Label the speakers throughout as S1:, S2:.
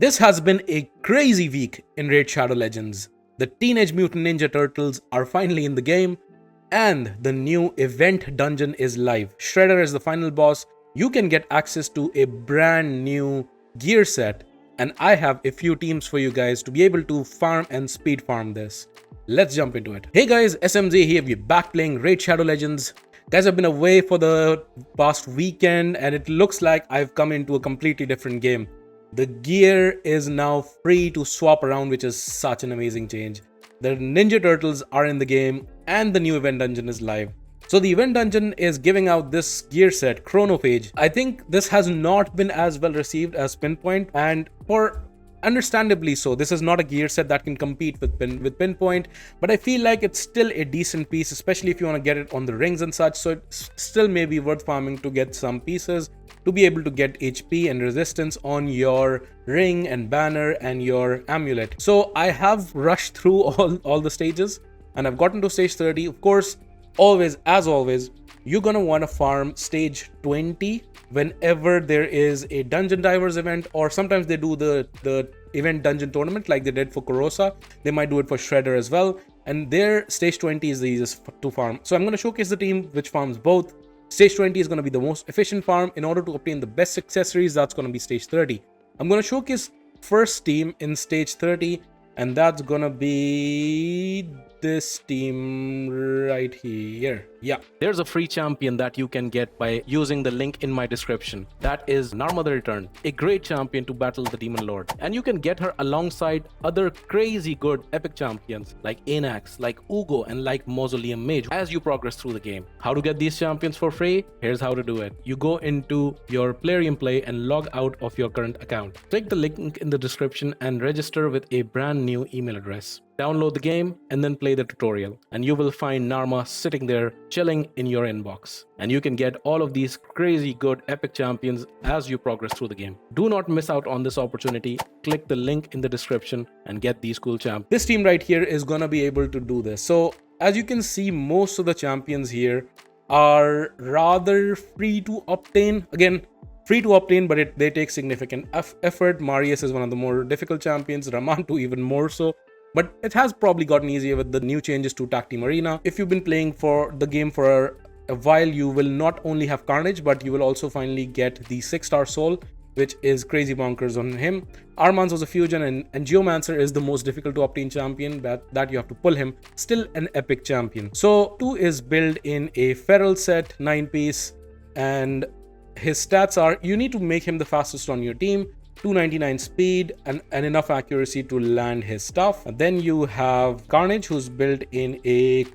S1: This has been a crazy week in Raid Shadow Legends. The Teenage Mutant Ninja Turtles are finally in the game, and the new event dungeon is live. Shredder is the final boss. You can get access to a brand new gear set, and I have a few teams for you guys to be able to farm and speed farm this. Let's jump into it. Hey guys, SMZ here. We're back playing Raid Shadow Legends. Guys, I've been away for the past weekend, and it looks like I've come into a completely different game. The gear is now free to swap around, which is such an amazing change. The Ninja Turtles are in the game and the new event dungeon is live. So the event dungeon is giving out this gear set, Chronophage. I think this has not been as well received as Pinpoint, and for understandably so. This is not a gear set that can compete with Pinpoint, but I feel like it's still a decent piece, especially if you want to get it on the rings and such. So it's still may be worth farming to get some pieces to be able to get HP and resistance on your ring and banner and your amulet. So I have rushed through all the stages and I've gotten to stage 30. Of course, as always, you're gonna want to farm stage 20 whenever there is a Dungeon Divers event, or sometimes they do the event dungeon tournament like they did for Korosa. They might do it for Shredder as well, and their stage 20 is the easiest to farm. So I'm going to showcase the team which farms both. Stage 20 is going to be the most efficient farm. In order to obtain the best accessories, that's going to be stage 30. I'm going to showcase first team in stage 30, and that's going to be this team right here. Yeah, there's a free champion that you can get by using the link in my description. That is Narma the Return, a great champion to battle the Demon Lord, and you can get her alongside other crazy good epic champions like Anax, like Uugo, and like Mausoleum Mage as you progress through the game. How to get these champions for free? Here's how to do it. You go into your Plarium Play and log out of your current account. Click the link in the description and register with a brand new email address. Download the game and then play the tutorial, and you will find Narma sitting there chilling in your inbox, and you can get all of these crazy good epic champions as you progress through the game. Do not miss out on this opportunity. Click the link in the description and get these cool champions. This team right here is gonna be able to do this. So as you can see, most of the champions here are rather free to obtain. Again, free to obtain, but they take significant effort. Marius is one of the more difficult champions, Raman too even more so. But it has probably gotten easier with the new changes to Tag Team Arena. If you've been playing for the game for a while, you will not only have Carnage, but you will also finally get the 6-star Soul, which is crazy bonkers on him. Armand's was a fusion, and Geomancer is the most difficult to obtain champion, that you have to pull him. Still an epic champion. So 2 is built in a Feral set, 9-piece, and his stats are, you need to make him the fastest on your team, 299 speed and enough accuracy to land his stuff. And then you have Carnage, who's built in a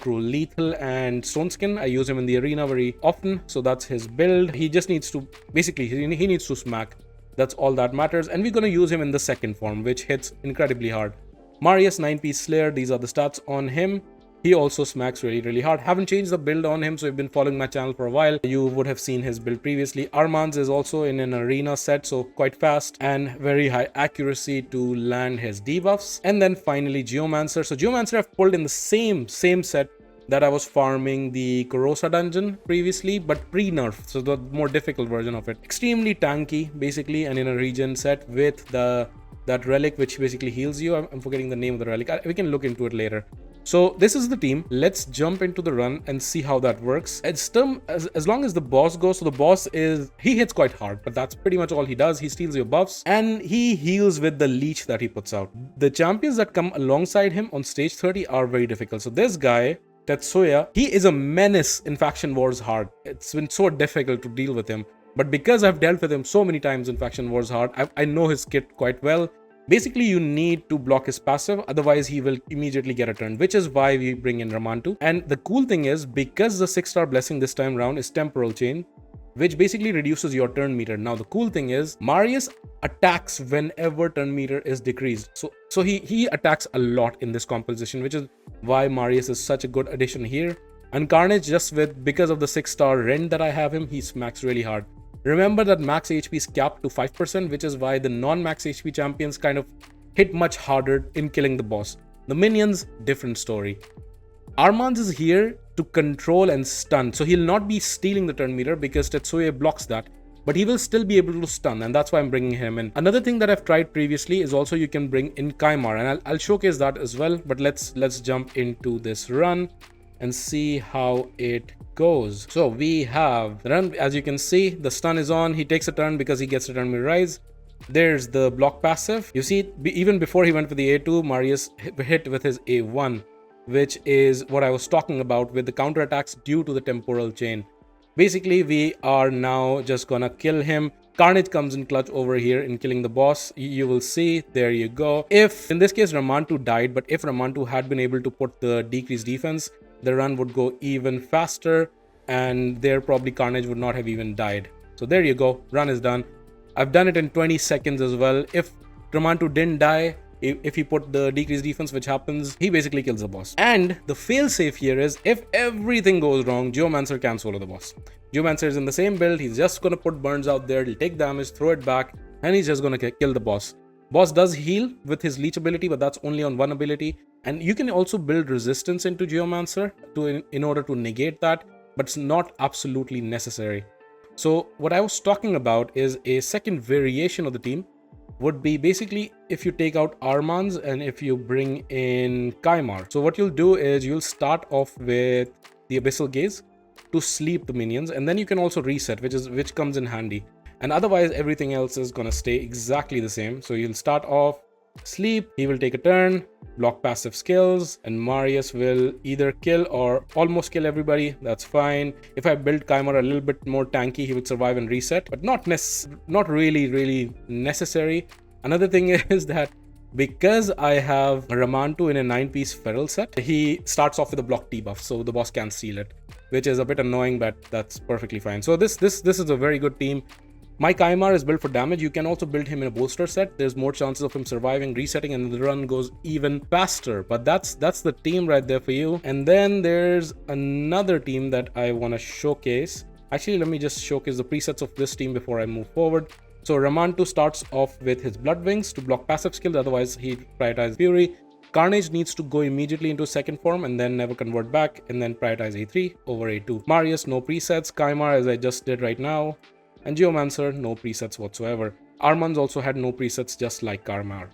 S1: lethal and stone skin. I use him in the arena very often, so that's his build. He just needs to, basically he needs to smack. That's all that matters, and we're going to use him in the second form, which hits incredibly hard. Marius, 9-piece Slayer, these are the stats on him. He also smacks really hard. Haven't changed the build on him, so if you've been following my channel for a while, you would have seen his build previously. Armand's is also in an arena set, so quite fast and very high accuracy to land his debuffs. And then finally Geomancer. So Geomancer I've pulled in the same set that I was farming the Korosa dungeon previously, but pre-nerf, so the more difficult version of it. Extremely tanky basically, and in a regen set with that relic which basically heals you. I'm forgetting the name of the relic. We can look into it later. So this is the team. Let's jump into the run and see how that works. As long as the boss goes, so the boss he hits quite hard, but that's pretty much all he does. He steals your buffs and he heals with the leech that he puts out. The champions that come alongside him on stage 30 are very difficult. So this guy, Tetsuya, he is a menace in Faction Wars Hard. It's been so difficult to deal with him, but because I've dealt with him so many times in Faction Wars Hard, I know his kit quite well. Basically, you need to block his passive, otherwise he will immediately get a turn, which is why we bring in Raman too. And the cool thing is, because the 6-star blessing this time round is Temporal Chain, which basically reduces your turn meter. Now, the cool thing is, Marius attacks whenever turn meter is decreased. So he attacks a lot in this composition, which is why Marius is such a good addition here. And Carnage, because of the 6-star rend that I have him, he smacks really hard. Remember that max HP is capped to 5%, which is why the non-max HP champions kind of hit much harder in killing the boss. The minions, different story. Armand's is here to control and stun, so he'll not be stealing the turn meter because Tetsuya blocks that. but he will still be able to stun, and that's why I'm bringing him in. Another thing that I've tried previously is also you can bring in Kaimar, and I'll showcase that as well. But let's jump into this run and see how it goes. So we have the run. As you can see, the stun is on. He takes a turn because he gets a turn with rise. There's the block passive. You see, even before he went for the A2, Marius hit with his A1, which is what I was talking about with the counterattacks due to the temporal chain. Basically, we are now just gonna kill him. Carnage comes in clutch over here in killing the boss. You will see, there you go. If, in this case, Ramantu died, but if Ramantu had been able to put the decreased defense, the run would go even faster, and there probably Carnage would not have even died. So there you go, run is done. I've done it in 20 seconds as well. If Ramantu didn't die, if he put the decreased defense, which happens, he basically kills the boss. And the failsafe here is, if everything goes wrong, Geomancer can solo the boss. Geomancer is in the same build. He's just gonna put burns out there, he'll take damage, throw it back, and he's just gonna kill the boss. Boss does heal with his leech ability, but that's only on one ability. And you can also build resistance into Geomancer in order to negate that, but it's not absolutely necessary. So what I was talking about is a second variation of the team would be basically if you take out Armans and if you bring in Kaimar. So what you'll do is you'll start off with the Abyssal Gaze to sleep the minions, and then you can also reset, which comes in handy. And otherwise everything else is gonna stay exactly the same. So you'll start off sleep, he will take a turn, block passive skills, and Marius will either kill or almost kill everybody. That's fine. If I build Kaimar a little bit more tanky, he would survive and reset, but not really necessary. Another thing is that because I have Ramantu in a 9-piece feral set, he starts off with a block debuff, so the boss can't steal it, which is a bit annoying, but that's perfectly fine. So this is a very good team. My Kaimar is built for damage. You can also build him in a bolster set. There's more chances of him surviving, resetting, and the run goes even faster. But that's the team right there for you. And then there's another team that I want to showcase. Actually, let me just showcase the presets of this team before I move forward. So Ramantu starts off with his Blood Wings to block passive skills, otherwise he prioritizes Fury. Carnage needs to go immediately into second form and then never convert back, and then prioritize A3 over A2. Marius, no presets. Kaimar, as I just did right now. And Geomancer, no presets whatsoever. Armans also had no presets, just like Kaimar.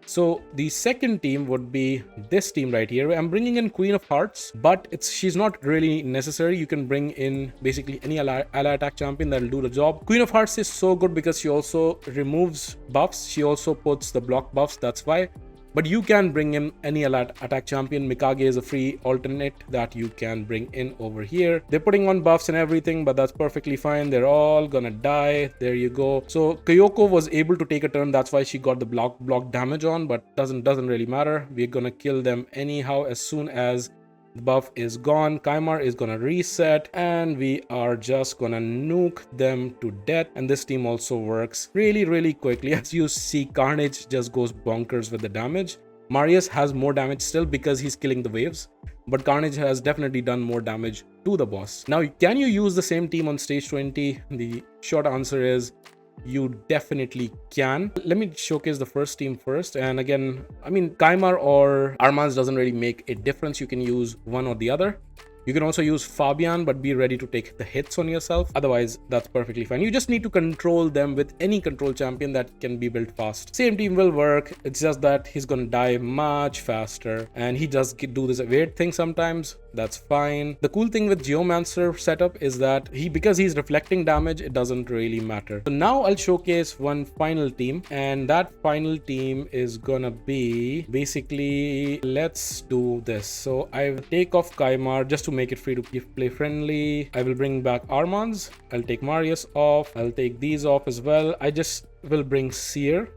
S1: So the second team would be this team right here. I'm bringing in Queen of Hearts, but she's not really necessary. You can bring in basically any ally attack champion that'll do the job. Queen of Hearts is so good because she also removes buffs. She also puts the block buffs, that's why. But you can bring in any attack champion. Mikage is a free alternate that you can bring in over here. They're putting on buffs and everything, but that's perfectly fine. They're all gonna die. There you go. So Kyoko was able to take a turn. That's why she got the block damage on, but doesn't really matter. We're gonna kill them anyhow as soon as the buff is gone. Kaimar is gonna reset, and we are just gonna nuke them to death. And this team also works really quickly. As you see, Carnage just goes bonkers with the damage. Marius has more damage still because he's killing the waves, but Carnage has definitely done more damage to the boss. Now, can you use the same team on stage 20? The short answer is you definitely can. Let me showcase the first team first. And again, I mean, Kaimar or Armans doesn't really make a difference. You can use one or the other. You can also use Fabian, but be ready to take the hits on yourself. Otherwise, that's perfectly fine. You just need to control them with any control champion that can be built fast. Same team will work. It's just that he's gonna die much faster, and he does do this weird thing sometimes. That's fine. The cool thing with Geomancer setup is that because he's reflecting damage, it doesn't really matter. So now I'll showcase one final team, and that final team is gonna be basically, let's do this. So I will take off Kaimar just to make it free to play friendly. I will bring back Armans. I'll take Marius off. I'll take these off as well. I just will bring Seer.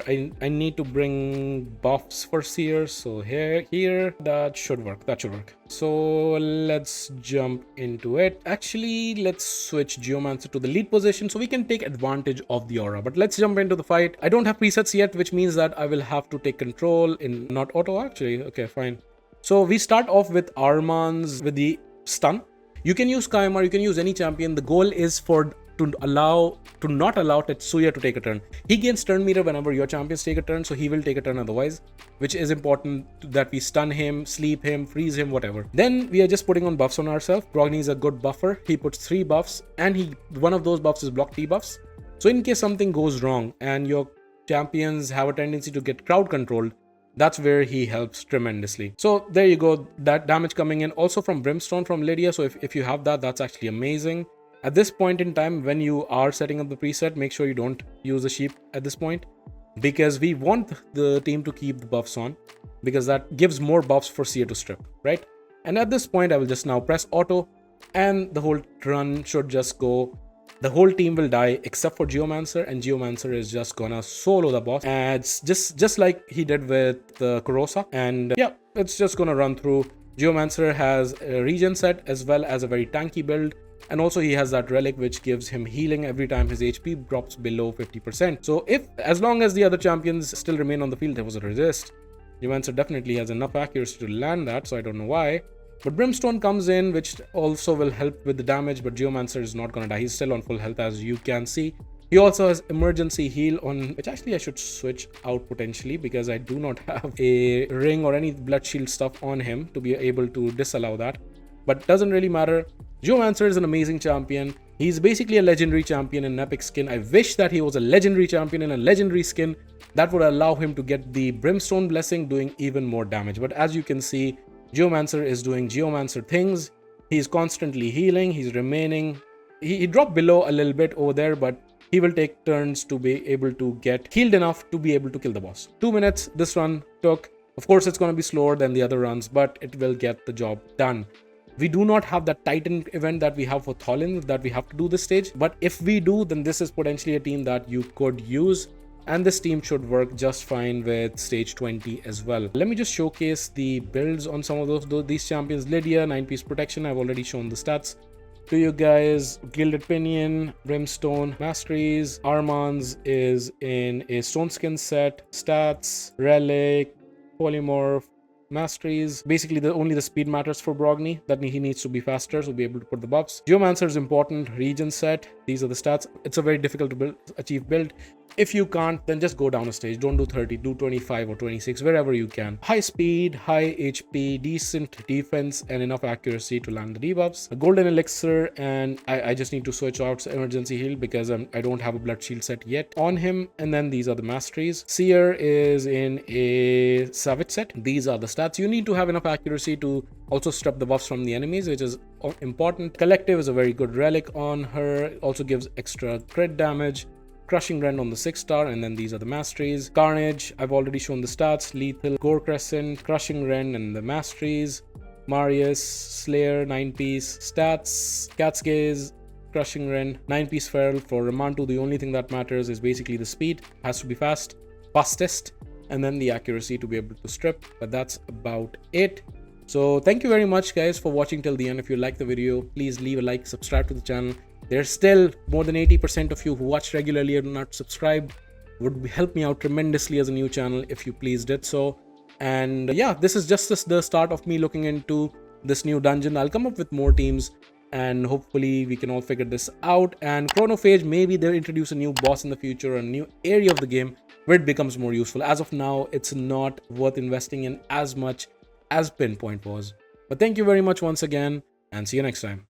S1: I need to bring buffs for Seer. So here, that should work. So let's jump into it. Actually, let's switch Geomancer to the lead position so we can take advantage of the aura. But let's jump into the fight. I don't have presets yet, which means that I will have to take control in not auto actually. Okay, fine. So we start off with Armans with the stun. You can use Kaimar, you can use any champion. The goal is for to not allow Tetsuya to take a turn. He gains turn meter whenever your champions take a turn, so he will take a turn otherwise, which is important that we stun him, sleep him, freeze him, whatever. Then we are just putting on buffs on ourselves. Brogni is a good buffer. He puts 3 buffs, and one of those buffs is block T buffs. So in case something goes wrong and your champions have a tendency to get crowd controlled, that's where he helps tremendously. So there you go, that damage coming in also from Brimstone from Lydia. So if you have that, that's actually amazing. At this point in time, when you are setting up the preset, make sure you don't use the sheep at this point, because we want the team to keep the buffs on, because that gives more buffs for Seer to strip, right? And at this point, I will just now press auto, and the whole run should just go. The whole team will die except for Geomancer, and Geomancer is just gonna solo the boss. And it's just like he did with Kurosa. And yeah, it's just gonna run through. Geomancer has a regen set as well as a very tanky build. And also he has that relic which gives him healing every time his HP drops below 50%. So as long as the other champions still remain on the field, there was a resist. Geomancer definitely has enough accuracy to land that, so I don't know why. But Brimstone comes in, which also will help with the damage, but Geomancer is not gonna die. He's still on full health, as you can see. He also has emergency heal on, which actually I should switch out potentially, because I do not have a ring or any blood shield stuff on him to be able to disallow that. But doesn't really matter. Geomancer is an amazing champion. He's basically a legendary champion in an epic skin. I wish that he was a legendary champion in a legendary skin. That would allow him to get the Brimstone blessing, doing even more damage. But as you can see, Geomancer is doing Geomancer things. He's constantly healing. He's remaining. He dropped below a little bit over there, but he will take turns to be able to get healed enough to be able to kill the boss. 2 minutes this run took. Of course, it's going to be slower than the other runs, but it will get the job done. We do not have that Titan event that we have for Tholin that we have to do this stage. But if we do, then this is potentially a team that you could use. And this team should work just fine with stage 20 as well. Let me just showcase the builds on some of these champions. Lydia, 9-piece protection. I've already shown the stats to you guys. Gilded Pinion, Brimstone, Masteries. Armand's is in a Stone Skin set. Stats, Relic, Polymorph, Masteries. Basically, only the speed matters for Brogni. That he needs to be faster, so be able to put the buffs. Geomancer is important. Regen set. These are the stats. It's a very difficult to achieve build. If you can't, then just go down a stage. Don't do 30, do 25 or 26, wherever you can. High speed, high HP, decent defense, and enough accuracy to land the debuffs. A golden elixir, and I just need to switch out emergency heal because I don't have a blood shield set yet on him. And then these are the masteries. Seer is in a savage set. These are the stats. You need to have enough accuracy to also strip the buffs from the enemies, which is important. Collective is a very good relic on her. Also gives extra crit damage. Crushing Rend on the 6-star, and then these are the masteries. Carnage, I've already shown the stats. Lethal, Gore Crescent, Crushing Rend, and the masteries. Marius, Slayer, 9-piece. Stats, Cat's Gaze, Crushing Rend, 9-piece Feral. For Ramantu, the only thing that matters is basically the speed. Has to be fastest, and then the accuracy to be able to strip. But that's about it. So thank you very much, guys, for watching till the end. If you like the video, please leave a like, subscribe to the channel. There's still more than 80% of you who watch regularly and not subscribed. Would help me out tremendously as a new channel if you please did so. And yeah, this is just the start of me looking into this new dungeon. I'll come up with more teams and hopefully we can all figure this out. And Chronophage, maybe they'll introduce a new boss in the future or a new area of the game where it becomes more useful. As of now, it's not worth investing in as much as Pinpoint was. But thank you very much once again, and see you next time.